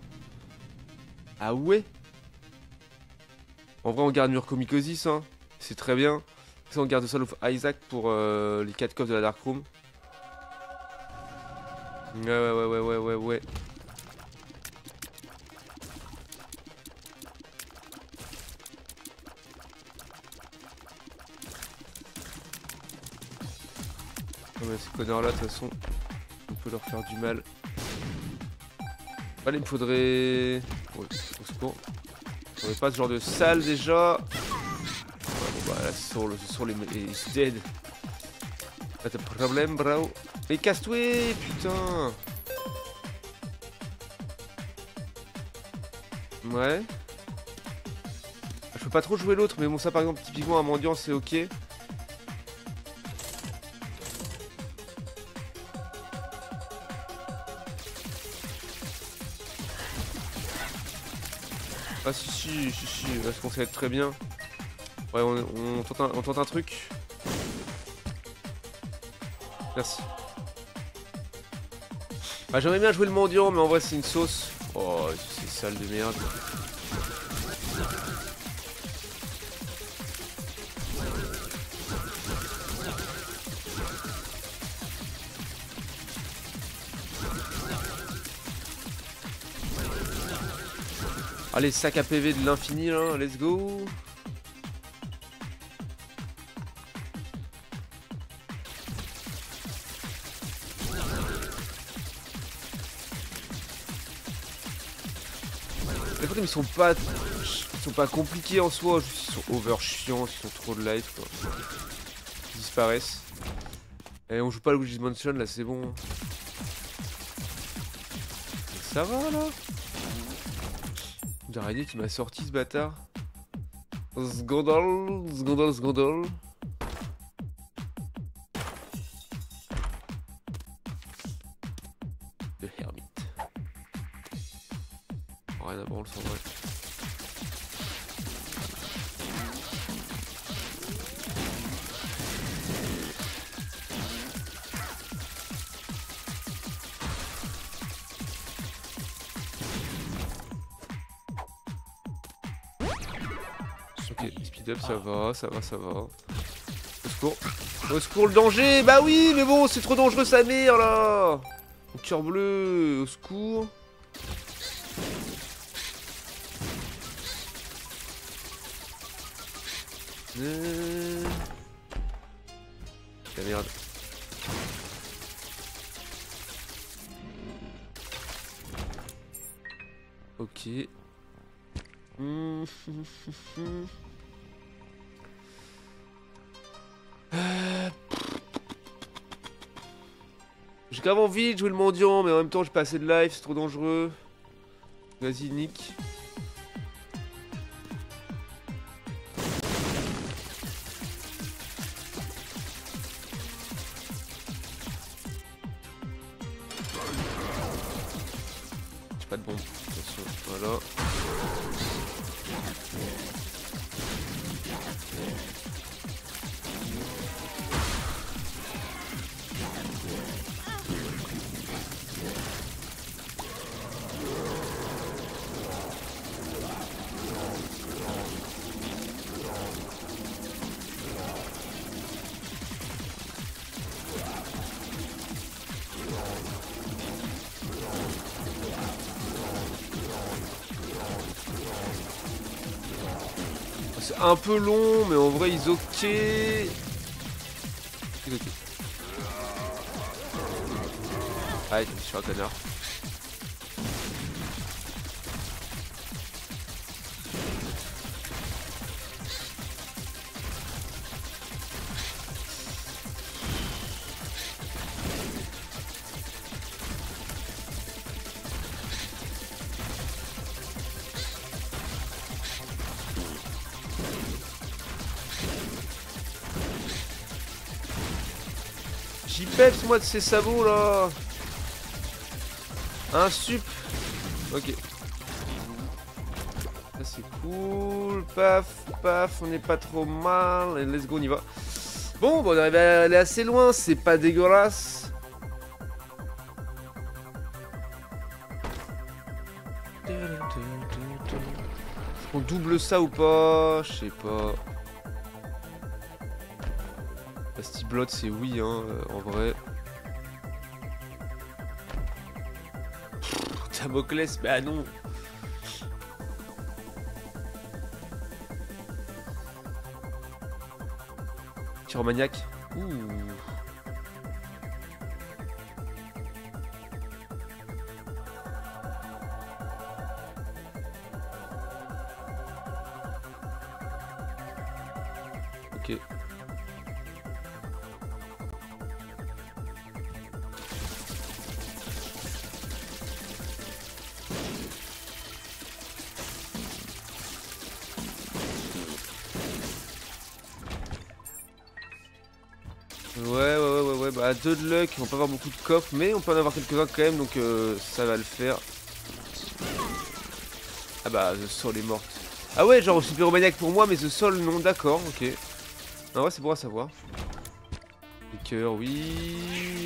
[SPEAKER 1] Ah ouais? En vrai, on garde Murko-Mycosis, hein. C'est très bien. Ça, on garde Soul of Isaac pour les 4 coffres de la Dark Room. Ouais. Non mais ces connards là de toute façon on peut leur faire du mal. Allez, il me faudrait... Ouais, au secours. J'aurais pas ce genre de salle déjà. Ouais, bon bah là ce sont les dead. Pas de problème bro. Mais casse-toi putain. Ouais. Je peux pas trop jouer l'autre mais bon ça par exemple typiquement un mendiant c'est ok. Ah si, là je pense à être très bien. Ouais, on tente un truc. Merci. Bah j'aimerais bien jouer le mendiant, mais en vrai c'est une sauce. Oh, c'est sale de merde. Allez, sac à PV de l'infini là, let's go. Les problèmes ils sont pas compliqués en soi, juste ils sont over chiants, ils sont trop de life quoi. Ils disparaissent. Et on joue pas le Luigi's Mansion là, c'est bon. Ça va là? D'araignée qui m'a sorti ce bâtard. Sgondol. Le hermite. Rien à branle sans vrai. Ok, speed up, ça va. Au secours. Au secours, le danger. Bah oui, mais bon, c'est trop dangereux sa mère là. Mon cœur bleu, au secours. La merde. Ok. J'ai grave envie de jouer le mendiant, mais en même temps j'ai pas assez de life, c'est trop dangereux. Vas-y, nick. J'ai pas de bombe, attention, voilà. C'est un peu long, mais en vrai, ils ok. Ils ok. Allez, je suis un connard. J'y peps moi de ces sabots là. Un sup. Ok. Ça c'est cool. Paf, paf, on n'est pas trop mal. Et let's go, on y va. Bon, on arrive à aller assez loin, c'est pas dégueulasse. Est-ce qu'on double ça ou pas? Je sais pas. Pastiblotte, c'est oui, hein, en vrai. Damoclès, bah non. Pyromaniac. Ouh. Ok. Ouais, bah 2 de luck, on peut avoir beaucoup de coffres, mais on peut en avoir quelques-uns quand même, donc ça va le faire. Ah bah, The Soul est morte. Ah ouais, genre Super Maniac pour moi, mais The Soul non, d'accord, ok. Ah ouais, c'est bon à savoir. Les cœurs, oui,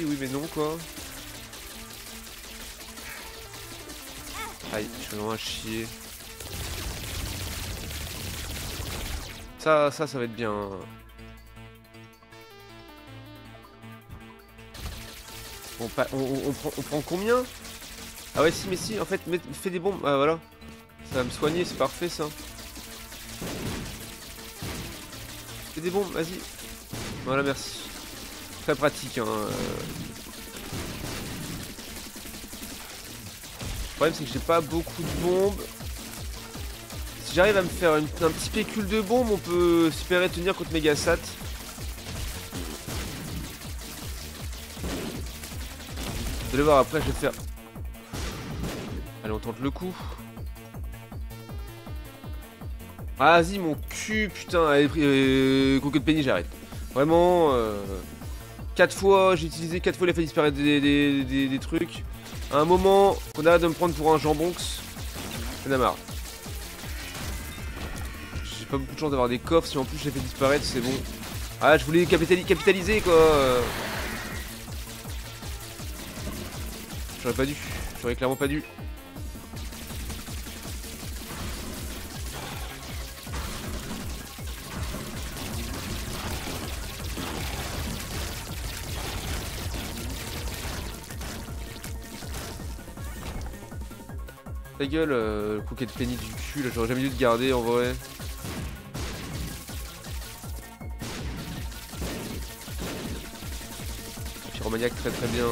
[SPEAKER 1] oui mais non quoi. Aïe, je suis vraiment à chier. Ça va être bien. On prend combien? Ah ouais, si, mais si, en fait, fais des bombes. Ah voilà. Ça va me soigner, c'est parfait ça. Fais des bombes, vas-y. Voilà, merci. Très pratique, hein. Le problème, c'est que j'ai pas beaucoup de bombes. Si j'arrive à me faire un petit pécule de bombes, on peut espérer tenir contre Megasat. Vous allez voir, après je vais faire... Allez, on tente le coup. Ah, vas-y, mon cul, putain. Allez, Coco de Penny, j'arrête. Vraiment, 4 fois, j'ai utilisé 4 fois, il a fait disparaître des trucs. À un moment, on arrête de me prendre pour un jambonx. J'en ai marre. J'ai pas beaucoup de chance d'avoir des coffres, si en plus je les fais disparaître, c'est bon. Ah, je voulais capitaliser, quoi. J'aurais pas dû. J'aurais clairement pas dû. Ta gueule, le Coquette Penny du cul, là, j'aurais jamais dû te garder en vrai. Pyromaniac très très bien.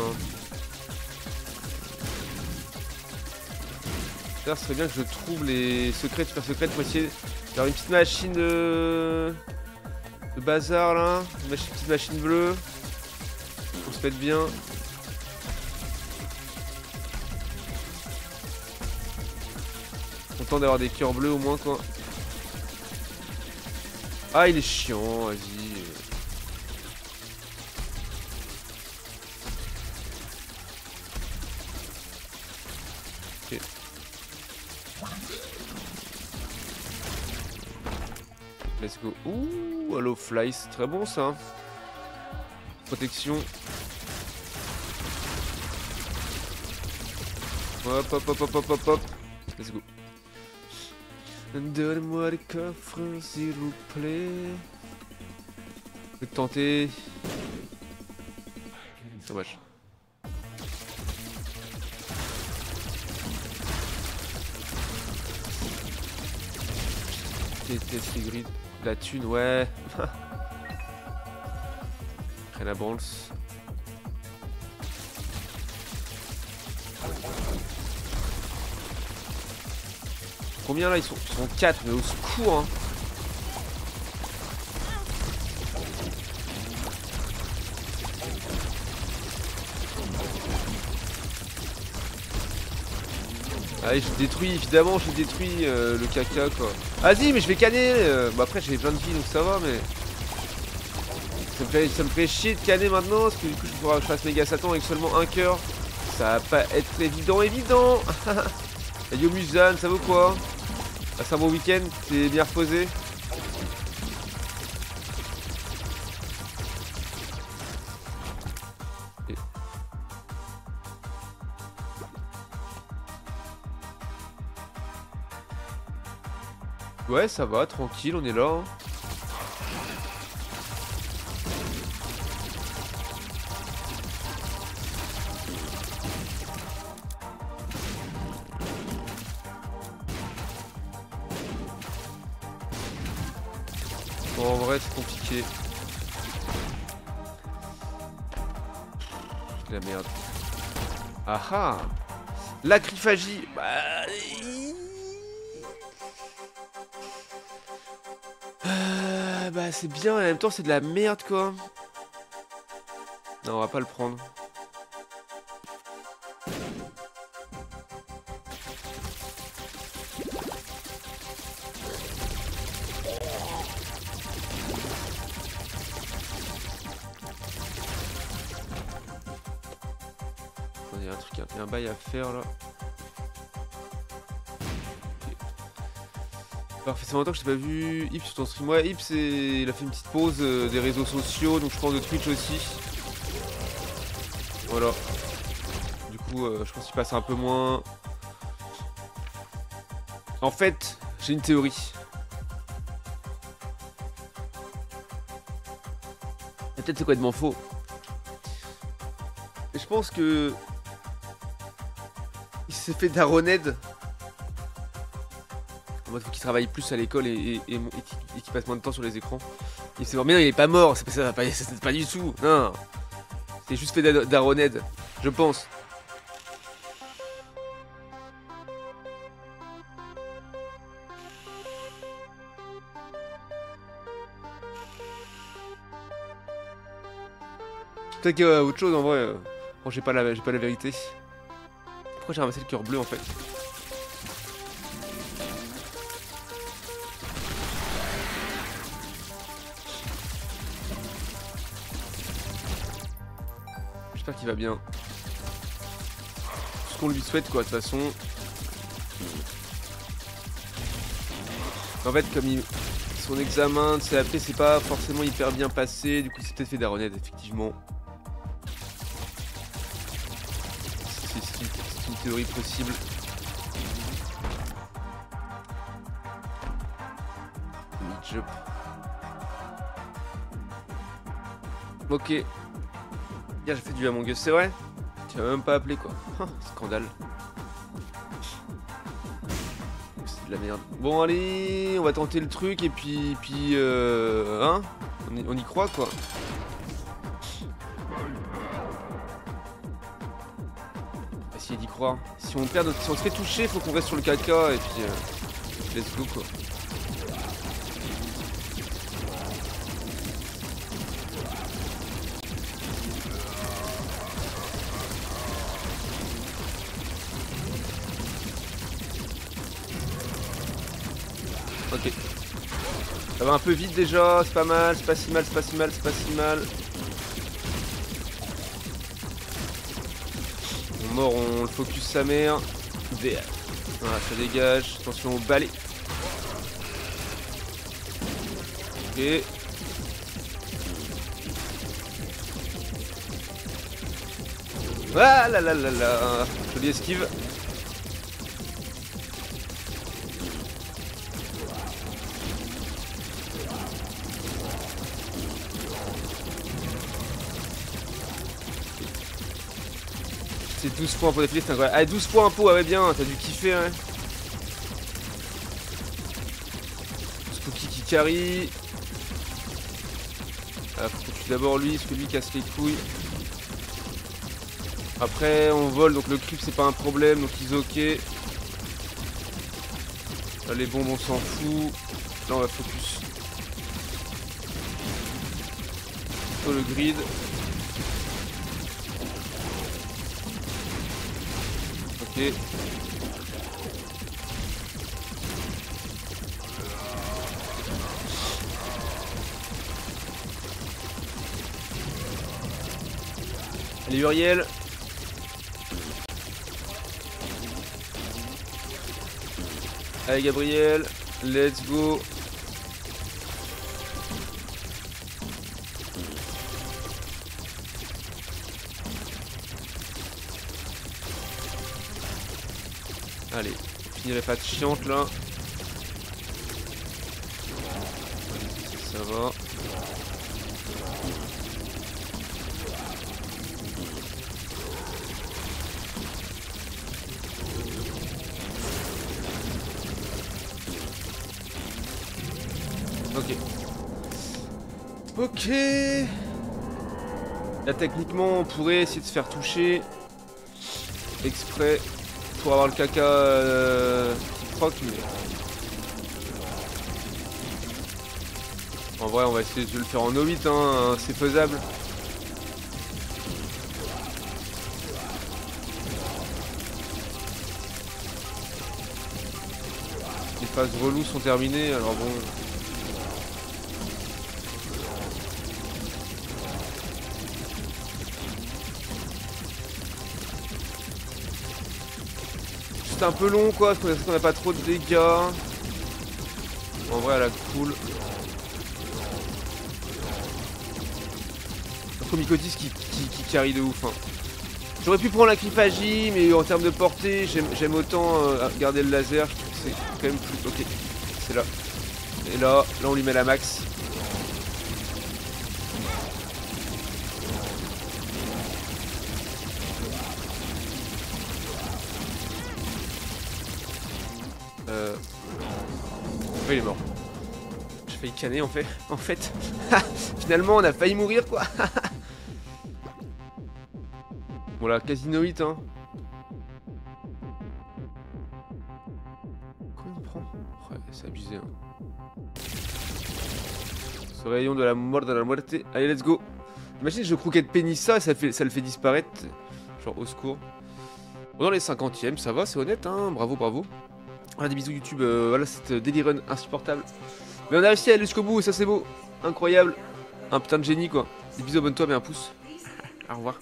[SPEAKER 1] D'ailleurs, ce serait bien que je trouve les secrets, super secrets pour essayer d'avoir une petite machine de bazar là. Une petite machine bleue. Pour se mettre bien. Content d'avoir des cœurs bleus au moins quoi. Ah, il est chiant, vas-y. Ok. Let's go. Ouh, Hello Fly, c'est très bon ça. Protection. Hop, hop, hop, hop, hop, hop, hop. Let's go. Donnez-moi les coffres, s'il vous plaît. Je vais tenter. Dommage. Déteste les grilles. La thune, ouais. Rien à branle. Combien là ils sont 4, mais au secours hein. Allez, j'ai détruit, évidemment j'ai détruit le caca quoi. Vas-y, mais je vais canner. Bon après j'ai plein de vie donc ça va, mais ça me fait chier de canner maintenant parce que du coup je fasse méga Satan avec seulement un cœur. Ça va pas être évident. Yo Musan, ça vaut quoi? Passe un bon week-end, t'es bien reposé. Ouais, ça va, tranquille, on est là. Hein. Bon, en vrai, c'est compliqué. La merde. Ah ah! L'acryphagie! Bah c'est bien, et en même temps c'est de la merde quoi. Non, on va pas le prendre. Il y a un truc, il y a un bail à faire là. Parfait, c'est longtemps que je t'ai pas vu Ips sur ton stream. Ouais, Ips, il a fait une petite pause des réseaux sociaux, donc je pense de Twitch aussi. Voilà. Du coup, je pense qu'il passe un peu moins. En fait, j'ai une théorie. Et peut-être c'est complètement faux. Et je pense que... il s'est fait daroned. En mode faut qu'il travaille plus à l'école et qu'il passe moins de temps sur les écrans. Il s'est mort. Mais non, il est pas mort, c'est pas du tout. Non. C'est juste fait daroned, je pense. Peut-être qu'il y a autre chose en vrai. Bon, j'ai pas la vérité. Pourquoi j'ai ramassé le cœur bleu en fait? J'espère qu'il va bien. Ce qu'on lui souhaite quoi de toute façon. En fait comme son examen de CAP c'est pas forcément hyper bien passé, du coup c'est peut-être fait daroned effectivement. C'est une théorie possible. Mid-jump. Ok. Hier j'ai fait du Among Us, c'est vrai? Tu m'as même pas appelé quoi. Scandale. C'est de la merde. Bon allez, on va tenter le truc et puis hein, on y croit quoi. On va essayer d'y croire. Si on perd, si on se fait toucher, faut qu'on reste sur le caca et puis let's go quoi. Ok. Ça va un peu vite déjà, c'est pas mal, c'est pas si mal, c'est pas si mal, c'est pas si mal. On mort, on le focus sa mère. Voilà, ça dégage. Attention au balai. Ok. Ah là là là là. Jolie esquive. C'est 12 points pour défiler, c'est incroyable. Ah, 12 points impôt, ah ouais bien, t'as dû kiffer hein. Spooky qui carry. Ah, faut que tu d'abord lui, parce que lui casse les couilles. Après on vole, donc le creep c'est pas un problème, donc ils ok. Là, les bombes on s'en fout. Là on va focus. Sur le grid. Ok. Allez Uriel. Allez Gabriel, let's go. Allez, on finirait pas de chiante là. Ça va. Ok. Ok. Là techniquement on pourrait essayer de se faire toucher exprès pour avoir le caca qui proc, mais en vrai on va essayer de le faire en O8 hein, c'est faisable. Les phases reloues sont terminées alors bon. C'est un peu long quoi, parce qu'on a pas trop de dégâts. En vrai elle a cool. Micotis qui carry de ouf hein. J'aurais pu prendre la cryphagie mais en termes de portée j'aime autant garder le laser. Je trouve que c'est quand même plus... Ok, c'est là. Et là on lui met la max. Il est mort. J'ai failli canner en fait. Finalement on a failli mourir quoi. Bon là, Casino 8 hein. Combien on prend? Ouais, c'est abusé hein. Ce rayon de la mort de la muerte. Allez, let's go. Imagine je croquette pénis ça le fait disparaître. Genre au secours. Bon, dans les 50e, ça va, c'est honnête hein. Bravo, bravo. Voilà, des bisous YouTube, voilà cette daily run insupportable. Mais on a réussi à aller jusqu'au bout et ça c'est beau. Incroyable. Un putain de génie quoi. Des bisous, abonne-toi, mets un pouce. Au revoir.